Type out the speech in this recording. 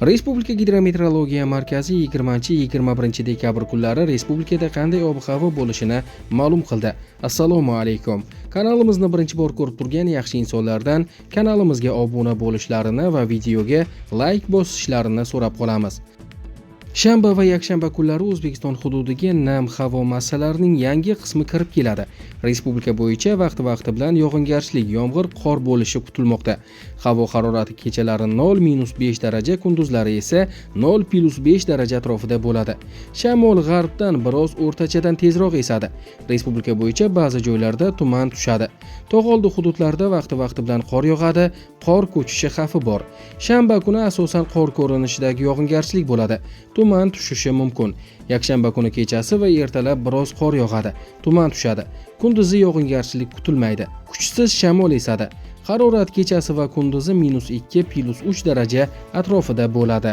Respublika Gidrometeorologiya markazi 20-21 dekabr kunlari respublikada qanday ob-havo bo'lishini ma'lum qildi. Assalomu alaykum. Kanalimizni birinchi bor ko'rib turgan yaxshi insonlardan kanalimizga obuna bo'lishlarini va videoga like bosishlarini so'rab qolamiz. Shanba va yakshanba kunlari O'zbekiston hududiga nam havo massalarining yangi qismi kirib keladi. Respublika bo'yicha vaqti bilan yog'ingarchilik, yomg'ir, qor bo'lishi kutilmoqda. Havo harorati kechalari 0-5 daraja, kunduzlari esa 0+5 daraja atrofida bo'ladi. Shamol g'arbdan biroz o'rtachadan tezroq esadi. Respublika bo'yicha ba'zi joylarda tuman tushadi. Tog'oldi hududlarda vaqti bilan qor yog'adi, qor ko'chishi xavfi bor. Shanba kuni asosan qor ko'rinishidagi yog'ingarchilik bo'ladi. Tuman tushishi mumkin. Yakshanba kuni kechasi va ertalab biroz qor yog'adi. Tuman tushadi. Kunduzi yog'ingarchilik kutilmaydi. Kuchsiz shamol esadi. Harorat kechasi va kunduzi -2-+3 daraja atrofida bo'ladi.